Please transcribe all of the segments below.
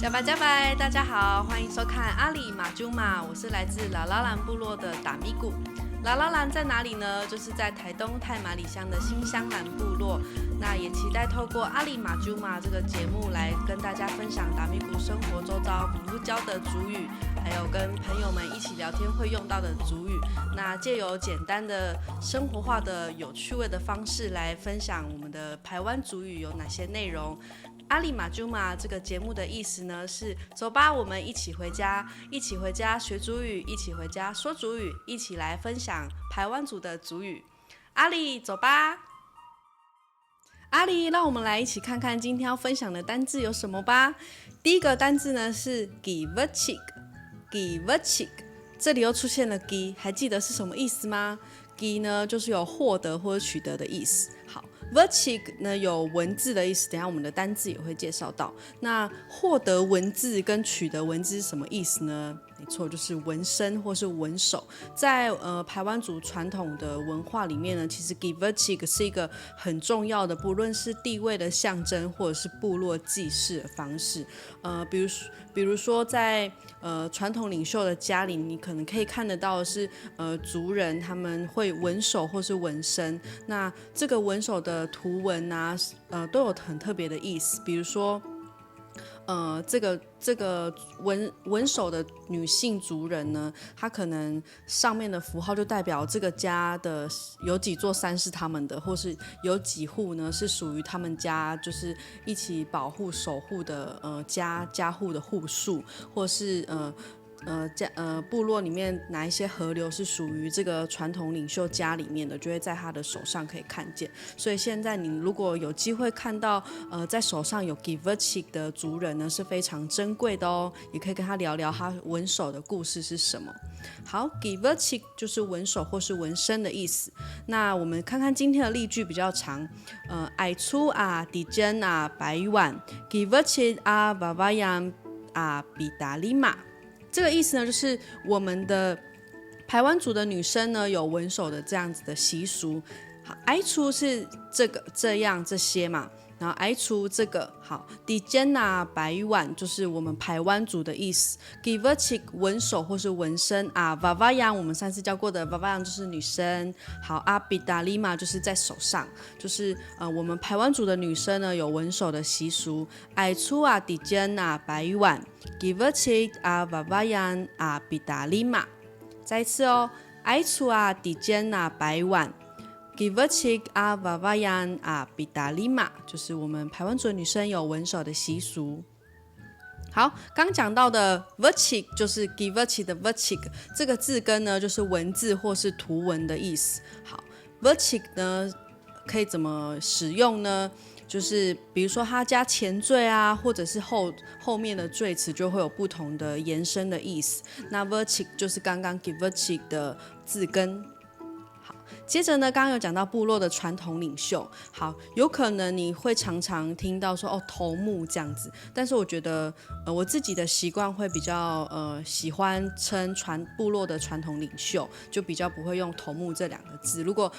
加拜加拜，大家好，欢迎收看阿里马朱马，我是来自拉拉兰部落的达咪古。拉拉兰在哪里呢？就是在台东太麻里乡的新香兰部落。那也期待透过阿里马朱马这个节目来跟大家分享达咪古生活周遭不教的族语，还有跟朋友们一起聊天会用到的族语。那借由简单的生活化的有趣味的方式来分享我们的排湾族语有哪些内容。阿里马朱马这个节目的意思呢是走吧，我们一起回家，一起回家学族语，一起回家说族语，一起来分享排湾族的族语。阿里走吧，阿里，让我们来一起看看今天要分享的单字有什么吧。第一个单字呢是 givachik， 这里又出现了 gi， 还记得是什么意思吗？ gi 呢就是有获得或者取得的意思。好，vachik 呢有文字的意思，等一下我们的单字也会介绍到。那获得文字跟取得文字是什么意思呢？没错，就是纹身或是纹手。在排湾族传统的文化里面呢，其实 givachik 是一个很重要的，不论是地位的象征或者是部落祭祀的方式。比如说在传统领袖的家里，你可能可以看得到的是族人他们会纹手或是纹身。那这个纹手的图文啊，都有很特别的意思。比如说，这个纹手的女性族人呢，她可能上面的符号就代表这个家的有几座山是他们的，或是有几户呢是属于他们家，就是一起保护守护的家户的户数，或是部落里面哪一些河流是属于这个传统领袖家里面的，就会在他的手上可以看见。所以现在你如果有机会看到在手上有 givachik 的族人呢，是非常珍贵的哦，也可以跟他聊聊他纹手的故事是什么。好， givachik 就是纹手或是纹身的意思。那我们看看今天的例句比较长，爱出啊底真啊白碗 givachik 啊娃娃样啊比达里玛。这个意思呢，就是我们的排湾族的女生呢有纹手的这样子的习俗。好，爱出是这样这些嘛，然后爱出这个好，底尖啊白碗就是我们排湾族的意思。givachik 纹手或是纹身啊，娃娃样我们上次教过的娃娃样就是女生。好，阿比达里玛就是在手上，就是我们排湾族的女生呢有纹手的习俗。爱出啊底尖啊白碗 givachik 啊娃娃样啊比达里玛。再一次哦，爱出啊底尖啊白碗givachik 啊娃娃样啊比达里玛，就是我们排湾族的女生有纹手的习俗。好，刚讲到的 vachik 就是 givachik 的 vachik， 这个字根呢就是文字或是图文的意思。好 vachik 呢可以怎么使用呢？就是比如说它加前缀啊，或者是后面的缀词就会有不同的延伸的意思。那 vachik 就是刚刚 givachik 的字根。接着呢，刚刚有讲到部落的传统领袖，好，有可能你会常常听到说哦头目这样子，但是我觉得我自己的习惯会比较喜欢称部落的传统领袖，就比较不会用头目这两个字。如果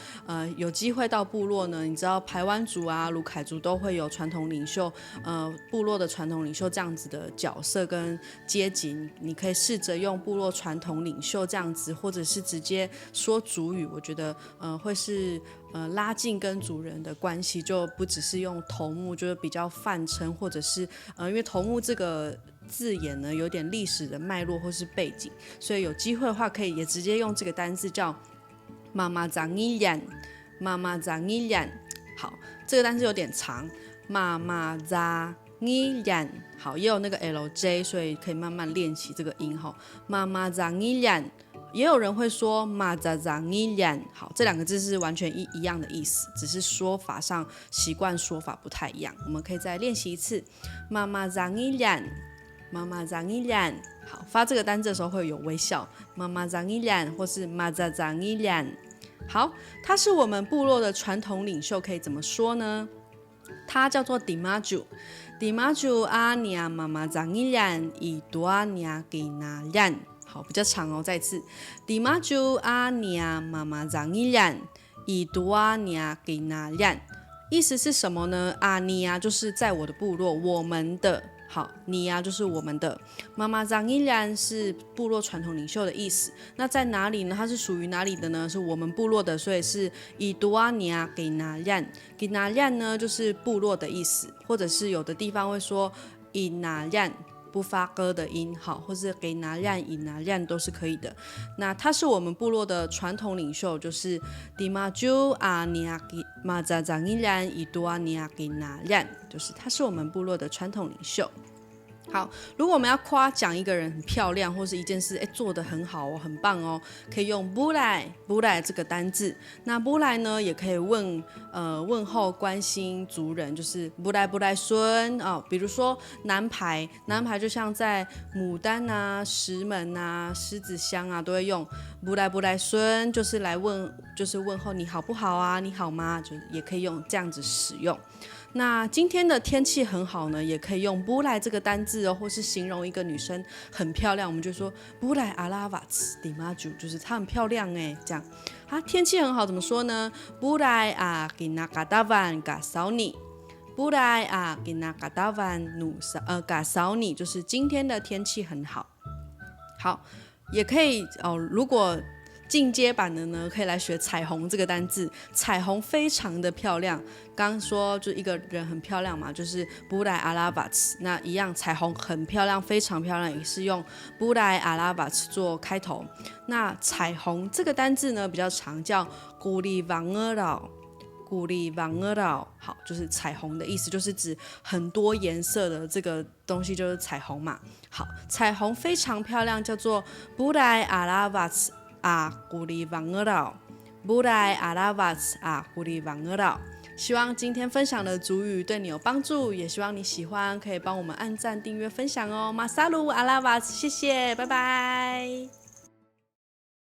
有机会到部落呢，你知道排湾族啊、鲁凯族都会有传统领袖，部落的传统领袖这样子的角色跟阶级，你可以试着用部落传统领袖这样子，或者是直接说族语，我觉得会是拉近跟族人的关系，就不只是用头目，就是比较泛称，或者是因为头目这个字眼呢有点历史的脉络或是背景，所以有机会的话可以也直接用这个单字叫妈妈长一眼，妈妈长一眼。好，这个单字有点长，妈妈长一眼。好，也有那个 LJ， 所以可以慢慢练习这个音哈。妈妈长一眼。也有人会说马扎长一眼，好，这两个字是完全一样的意思，只是说法上习惯说法不太一样。我们可以再练习一次，妈妈长一眼，妈妈长一眼。好，发这个单字的时候会有微笑，妈妈长一眼，或是马扎长一眼。好，他是我们部落的传统领袖，可以怎么说呢？他叫做 Dimaju，Dimaju 阿尼亚妈妈长一眼，以多阿尼亚给那眼。好，比较长哦，再一次。Di maju a nia mama zangilan， 以多阿尼亚给那亮。意思是什么呢？阿尼亚就是在我的部落，我们的。好，你呀、就是我们的。妈妈张依然是部落传统领袖的意思。那在哪里呢？它是属于哪里的呢？是我们部落的，所以是以多阿尼亚给拿让。给拿让呢，就是部落的意思，或者是有的地方会说以拿让。不发歌的音，好，或是给拿让、以拿让都是可以的。那他是我们部落的传统领袖，就是迪马朱阿尼亚给马扎张依然以多阿尼亚给拿让，就是他是我们部落的传统领袖。好，如果我们要夸奖一个人很漂亮，或是一件事做得很好哦，很棒哦，可以用布莱这个单字。那布莱呢，也可以问候关心族人，就是布莱孙哦。比如说南排就像在牡丹啊、石门啊、狮子乡啊，都会用布莱孙，就是来问候你好不好啊，你好吗？就是也可以用这样子使用。那今天的天气很好呢，也可以用布莱这个单字哦，或是形容一个女生很漂亮，我们就说布莱阿拉瓦茨迪马祖，就是她很漂亮哎，这样。天气很好怎么说呢？布莱啊给那嘎达万嘎扫你，布莱啊给那嘎达万嘎扫你，就是今天的天气很好。好，也可以哦，如果进阶版的呢，可以来学彩虹这个单字。彩虹非常的漂亮，刚说就一个人很漂亮嘛，就是布莱阿拉瓦茨。那一样，彩虹很漂亮，非常漂亮，也是用布莱阿拉瓦茨做开头。那彩虹这个单字呢比较长，叫古里王尔岛。古里王尔岛，好，就是彩虹的意思，就是指很多颜色的这个东西就是彩虹嘛。好，彩虹非常漂亮，叫做布莱阿拉瓦茨。古里王尔岛，布莱阿拉瓦茨古里王尔岛。希望今天分享的族语对你有帮助，也希望你喜欢，可以帮我们按赞、订阅、分享哦。马萨鲁阿拉瓦茨，谢谢，拜拜。